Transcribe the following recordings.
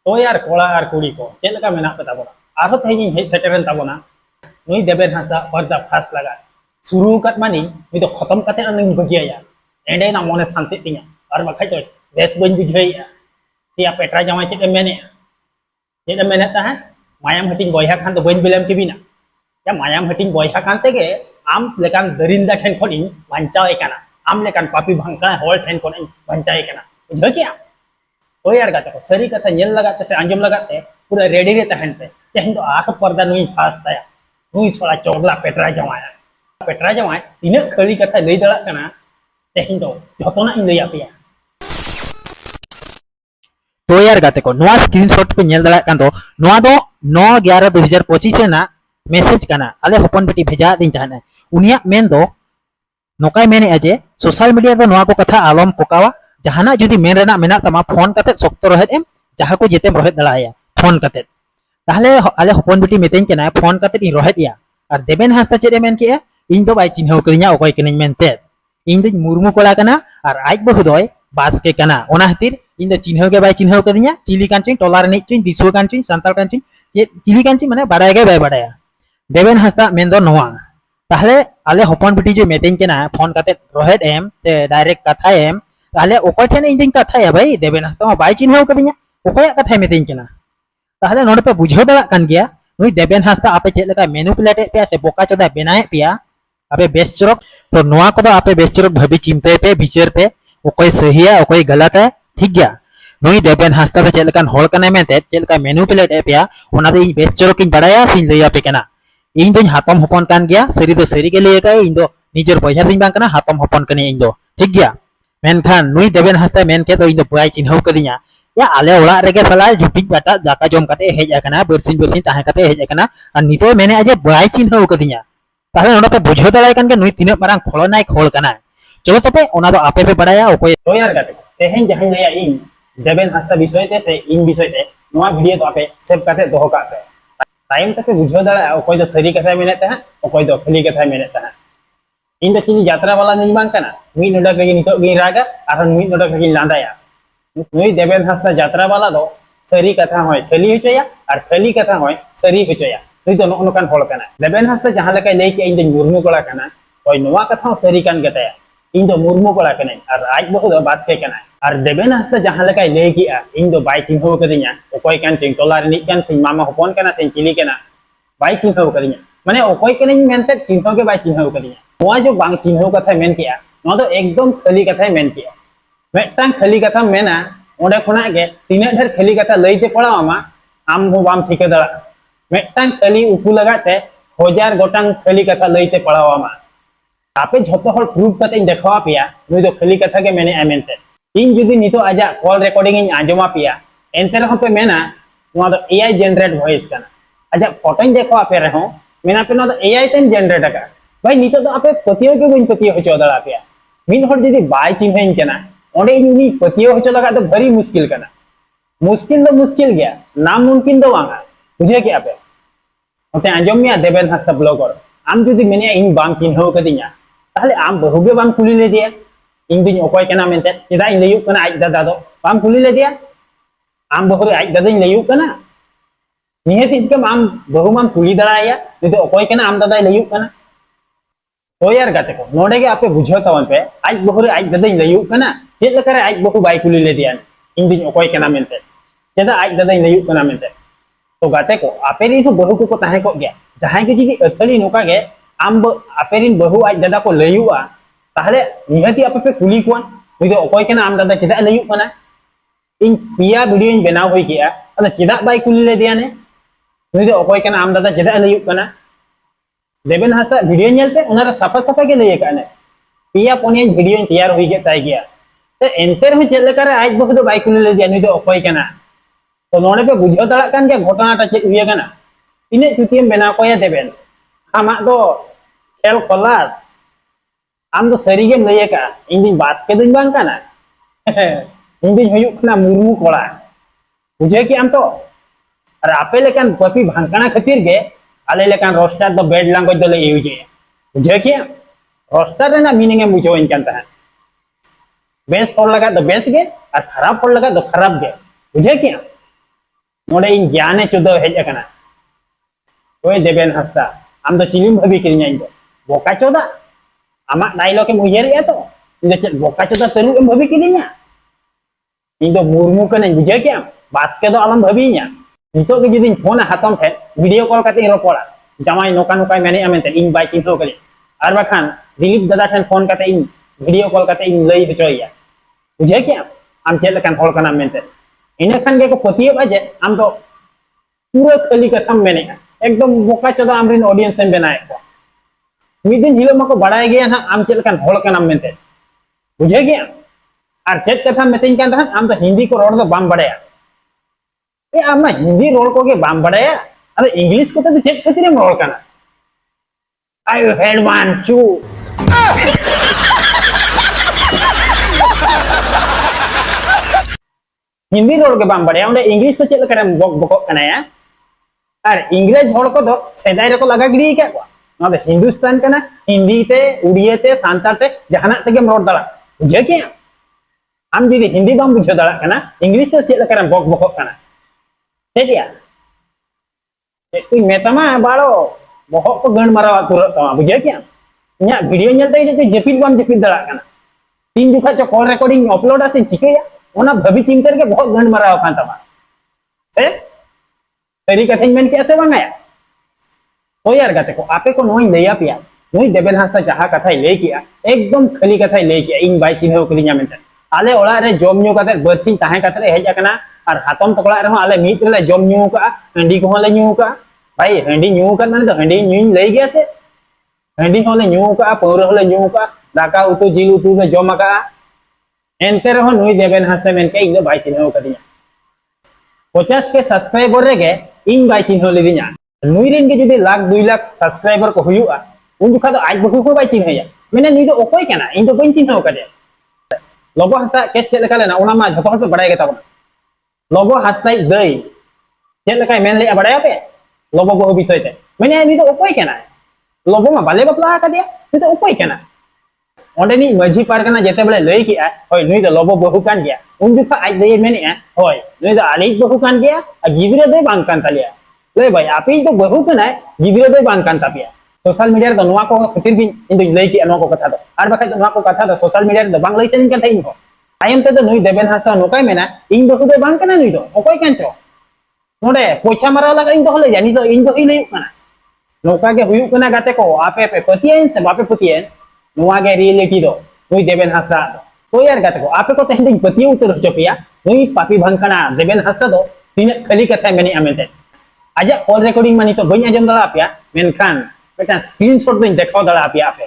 तो यार कोड़ा और कुड़ी को चेक लगा मेना पे ताबोना आरो तेजी हे सेटरन ताबोना नुई देबेन हासदा पर्दा फास्ट लगा शुरू कत मानी नुई तो खत्म कते अनिंग बगिया या एंडे ना मोने शांति तिया और बखाय तो बेस बन बुझाइया सिया पेट्रा जमाय चेक मेने ता है मायाम हटिंग बयहा खान तो बन बिलेम केबिना या मायाम हटिंग बयहा खान तेगे आम लेकान दरिंदा ठेन खन इन बांचाव एकाना आम लेकान पापी भंका होल ठेन खन इन बांचाव एकाना बुझो किया तो यार गाते को सरी कथा नेल लगाते से अंजम लगाते पूरा रेडी रे तहन पे तेहन तो आठ पर्दा नुई फास्ट ताया नुई सोला चोगला पेट्रा जमाय तिने खरी कथा लई दड़ा कना तेहन तो जतोना इन लई आपिया तो यार गाते को नोआ स्क्रीनशॉट पे नेल दड़ा कान दो नोआ दो 9/11/2025 रेना मैसेज काना आले हपन बेटी भेजा दिन ताने उनिया मेन दो नोकाय मेने अजे सोशल मीडिया दो नोआ को कथा आलम पोकावा जहाना जुदी मेन रेना मेना तमा फोन कते सख्त रोहेत एम जहा को जेतेम रोहेत दलाया फोन कते ताहले आले हपन बेटी मेतेन केना फोन कते इन रोहेत या और देबेन हासदा चेदे मेन के इन दो बाय चिन्हव करिया ओकय कनिन मेनते इन दो मुर्मू कोला कना और आज बहु दोय बास के कना ओना हतिर इन दो चिन्हव के बाय चिन्हव करिया चिली कांचिन टोलार नि चिन दिसु कांचिन संताल कांचिन चिली कांचिन माने बाडाय के बाय बाडाया देबेन हासदा मेन दो नोआ ताहले आले हपन बेटी जो मेतेन केना फोन कते रोहेत एम से डायरेक्ट कथा एम ताहले ओकय ठेन इन दिन कथा या भाई देबेन हासदा बाय चिन्हव करिया ओकय कथा मेतेन केना ताहले नोडे पे बुझाव दड़ा कान गया नुई देबेन हासदा आपे चेक लगा मैनिपुलेट पे से बोका चोदा बनाए पिया आपे बेस चरक तो नोआ को आपे बेस चरक भाबी चिंते पे विचार पे ओकय सही है ओकय गलत है ठीक गया नुई देबेन हासदा पे चेक लगा होल कने मेते चेक लगा मैनिपुलेट पिया ओना दो इन बेस चरक इन बड़ाया सिन लैया पे केना इन दो हातम हपन कान गया सरी दो सरी के लिए इन दो निजर बयहा दिन बांग कना हातम हपन कने इन दो ठीक गया मेनखान नुई देबेन हासदा मेन के तो इन दो बाय चिन्हव कदिया या आले ओला रेगे सला जुपिक बाटा दाका जम काते हेज आकना बरसिन ताहे काते हेज आकना और नितो मेने अजे बाय चिन्हव कदिया ताहले ओना पे बुझो दलाय कान के नुई तिने मारांग खलनाय खोल कना चलो तपे ओना दो आपे पे बड़ाया ओकय तो यार गाते तेहन जहां लया इन देबेन हासदा विषय ते से इन विषय ते नोआ वीडियो तो आपे सेव काते दोहो काते टाइम तक बुझो दड़ा ओकय दो सरी कथा मेने ता ओकय दो खली कथा मेने ता इन दो चिनी यात्रा वाला नहीं बांग कना मी नोडा के नितो गे रागा और मी नोडा के लांदाया नुई देबेन हासदा यात्रा वाला दो सरी कथा होय खली होचया और खली कथा होय सरी होचया नुई दो नोनकान होल कना देबेन हासदा जहां लका लई के इन दो मुर्मू कोला कना होय नोआ कथा सरी कान गताया इन दो मुर्मू कोला कना और आज बहु दो बासके कना और देबेन हासदा जहां लका लई किया इन दो बाय चिन्हव कदिया ओकय कान चिन टोला रिनि कान सिन मामा हपन कना सिन चिली कना बाय चिन्हव कदिया माने ओकय कनिन मेनते चिन्हव के बाय चिन्हव कदिया नोआ जो बांग चिन्हव कथा मेन किया नोआ दो एकदम खली कथा मेन किया मेटांग खली कथा मेना ओडे खुना के तिने ढेर खली कथा लईते पड़ावामा आम हो बाम ठिका दड़ा मेटांग खली उपु लगाते 1000 गोटांग खली कथा लईते पड़ावामा आपे झतो हर प्रूफ कते देखावा पिया नुई दो खली कथा के मेने एमेनते इन जुदी नितो आजा कॉल रिकॉर्डिंग इन आजमा पिया एनते रहो पे मेना नोआ दो एआई जनरेट वॉइस कना आजा फोटो देखावा पे रहो मेना पे नोआ दो एआई तेन जनरेट का भाई नितो दो आपे पतियो के बइन पतियो होचो दड़ा पिया मिन हर जुदी बाय चिन्हइन कना ओडे इनी पतियो होचो लगा तो भरी मुश्किल कना मुश्किल गया नाम मुमकिन दो वांगा बुझे क्या पे ओते आंजम मिया देबेन हासदा ब्लॉगर आम जुदी मेने इन बाम चिन्हव कदिया ताहले आम बहुगे बाम कुली ले दिया इन दिन ओकय कना मेनते चेदा इन लयु कना आज दादा दो बाम कुली ले दिया आम बहुरे आज दादा इन लयु कना निहति के आम बहु माम कुली दड़ाया नितो ओकय कना आम दादा लयु कना तो यार गाते को नोडे के आपे बुझो तवन पे आज बहुरे आज दादा इन लयु कना चेद लकरे आज बहु बाय कुली ले दिया इन दिन ओकय कना मेनते चेदा आज दादा इन लयु कना मेनते तो गाते को आपे री बहु को ताहे को गया जहां के जुदी अथली नोका के आम आपे री बहु आज दादा को लयुआ ताहले निहति आपे पे कुली कोन नितो ओकय कना आम दादा चेदा लयु कना इन पिया वीडियो इन बनाव होई गया अदा चेदा बाय कुली ले दिया ने नितो ओकय कना आम दादा चेदा लयु कना देबेन हासदा वीडियो नेलते उनारा साफा साफा के लय काने पिया पोनिया वीडियो तैयार होई गे ताई गया ते एंटर में चेद लकारे आज बहु दो बाय कुली ले दिया नितो ओकय कना तो नोडे पे बुझो दड़ा कान के घटनाटा चेद हुई कना इने चुतियम बनाव कोया देबेन आमा दो खेल खलास आम दो सरी गेम लय का इन दिन बास के दिन बांग कना इन दिन हुयुक कना मुर्मू कोड़ा बुझे कि आम तो और आपे लेकान पपी भांकना खातिर गे आले लेकान रोस्टर दो बेड लैंग्वेज दो ले यूज है बुझे कि रोस्टर ना मीनिंग है बुझो इन जानता है बेस और लगा तो बेस गे और खराब और लगा तो खराब गे बुझे कि नोडे इन ज्ञाने चुदो हेज अकना ओए देवेन हंसदा आम दो चिलिम भाभी किरिया इन दो बोका चोदा आमा डायलॉग एम उयहर या तो इन दो चेद बोका चोदा तरू एम भाभी किरिया इन दो मुर्मू कने बुझे के बास्के दो आलम भाभीया नितो के जुदी फोन हातम ठे वीडियो कॉल काते रोपड़ा जामाई नोका नोका मेने अमेंते इन बाय चिन्हो कले आर बाखान दिलीप दादा ठन फोन काते इन वीडियो कॉल काते इन लई हचोया बुझे के आम चेद लकान होल कना मेंते इने खान के को पतियो बाजे आम तो पूरा खाली कथाम मेने एकदम बोका चोदा आमरिन ऑडियंस एम बनाए को मिद दिन हिलो मको बड़ाय गया ना आम चेद लकान होल कना मेंते बुझे के और चेद कथा मेतेन कान आम तो हिंदी को रोड दो बाम बड़ाया ए आम हिंदी रोड को के बाम बड़ाया अरे इंग्लिश को तो चेद खातिरम रोड कना आई हैड वन चू हिंदी रोड के बाम बड़ाया उन्हें इंग्लिश तो चेद करम बको कना या और इंग्रेज होड़ को दो सेदाय रे को लगा गिरी क्या को ना तो हिंदुस्तान कना हिंदी ते उड़िया ते सांताल ते जहाना ते गेम रोड दला बुझे के आम जुदी हिंदी बाम बुझे दला कना इंग्लिश तो चेद करम बको कना ठीक है तू मेतमा बाड़ो बहुत को गण मारा तुरत तमा बुझे क्या इया वीडियो नेलते जे जपिद बाम जपिद दला कना तीन जुखा जो कॉल रिकॉर्डिंग अपलोड आसे चिकेया ओना भभी चिंतर के बहुत गण मारा कान तमा से सरी कथा मेन के ऐसे बांगाया तो यार गाते को आपे को नोई लैया पिया नोई देवेन हांसदा जहां कथा लई किया एकदम खाली कथा लई किया इन बाय चिन्हो कलिया मेंते आले ओला रे जम न्यू काते बरसिन ताहे काते रे हेज अकना और हातम तकला रे आले मीत रे जम न्यू का हंडी को ले न्यू का भाई हंडी न्यू का माने तो हंडी न्यू लई गया से हंडी हो ले न्यू का पौर हो ले न्यू का दाका उतु जिल उतु ले जम का एनते रे नोई देवेन हांसदा मेन के इन बाय चिन्हो कदिया 50 के सब्सक्राइबर रे गे इन बाय चिन्हो लेदिया नुई रेन के जुदी लाख 2 लाख सब्सक्राइबर को हुयुआ उन जुखा तो आज बहु को बाय चिन्हया मेने नुई तो ओकोय केना इन तो बइन चिन्हो कदे लोबो हांसदा केस चेद लेका लेना ओना मा झतो हर पे बड़ाय गे ताबना लोबो हांसदाई दई चेद लेका मेन ले बड़ाय पे लोबो बहु विषय ते मेने नुई तो ओकोय केना लोबो मा बाले बपला का दिया नुई तो ओकोय केना ओंडेनी माझी पारगना जेते बेले लई किया होय नुई तो लोबो बहु कान गया उन जुखा आज दई मेने होय नुई तो आले बहु कान गया आ गिदरे दई बांग कान तालिया ले भाई आपे तो बहु कना गिदरे दई बांग कान तापिया सोशल मीडिया रे नोवा को खातिर भी इन दई लई किया नो को कथा दो आर बाखा नोवा को कथा दो सोशल मीडिया रे बांग लई सेन कान थाइन हो आयम ते तो नुई देवेन हांसदा नोकाय मेना इन बहु दई बांग कना नुई दो ओकोय कान चो नोडे पोछा मारा लगा इन तो होले जानी तो इन बहु लई कना नोका के हुयु कना गाते को आपे पे पतियन से बापे पतियन नोवा के रियलिटी दो नुई देवेन हांसदा तो यार गाते को आपे को तेन दिन पतिय उतर चोपिया नुई पापी भांगकना देवेन हांसदा दो तीन खाली कथा मेनी आमेते आजा कॉल रिकॉर्डिंग मानी तो बइन आजम दला आपया मेनखान बेटा स्क्रीनशॉट दिन देखाव दला आपया आपे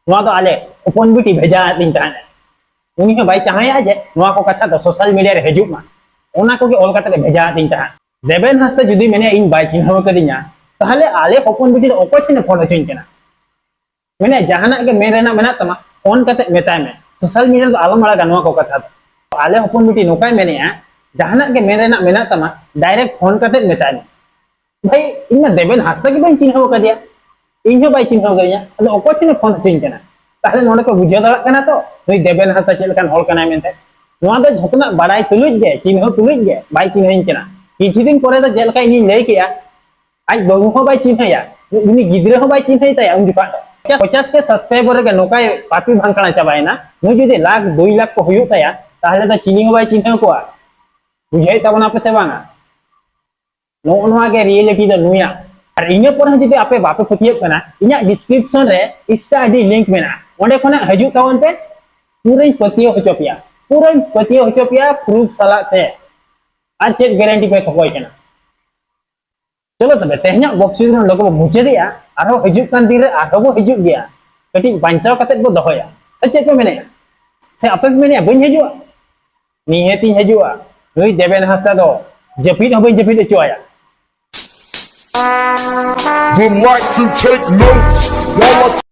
नोवा तो आले ओपन बिटी भेजा दिन ताने उनी हो भाई चाहे जे नोवा को कथा तो सोशल मीडिया रे हजु मा ओना को के ऑल कथा भेजा दिन ता देवेन हांसदा जुदी मेने इन बाय चिन्हो कदिnya ताहले आले ओपन बिटी ओपन थिने फोन हचिन केना मेने जहाना के मेरेना मेना तमा फोन कते मेताय में सोशल मीडिया तो आलम वाला गनवा को कथा आले ओपन बिटी नोकाय मेने जहाना के मेरेना मेना तमा डायरेक्ट फोन कते मेताय में भाई इन देवेन हांसदा के बइन चिन्हो कदिया इन हो बाय चिन्हो कदिया अदो ओको थिने फोन हचिन केना ताहले नोडे को बुझे दला केना तो नुई देवेन हांसदा चेल कान होल कना मेनते नोवा दो झकना बड़ाई तुलुज गे चिन्हो तुलुज गे बाय चिन्हइन केना किछि दिन परे तो जेलका इन लई किया आज बहु हो बाय चिन्हया उनी गिदरे हो बाय चिन्हय ताया उन जुका 50 के सब्सक्राइबर रे नोकाय पापी भांगकना चाबायना नुई जुदी लाख 2 लाख को हुयु ताया ताहले तो चिन्हि हो बाय चिन्ह को बुझाई तबना पे से बांगा नोनवा के रियलिटी दो नुया और इने पर जुदी आपे बापे पतिय कना इना डिस्क्रिप्शन रे इंस्टा आईडी लिंक मेना ओंडे खना हजु तावन पे पूरे पतिय होचोपिया प्रूफ सला ते और चेक गारंटी पे खबय केना चलो तबे तेहना बॉक्स रे लोगो मुचे दिया आरो हजु कान दिन रे आरो बो हजु गया कटी बांचाव कते बो दहोया से चेक पे मेने से आपे मेने बइन हजुआ निहेती हजुआ नुई देवेन हांसदा दो जपिद हो बइन जपिद चोया Would like to take notes while I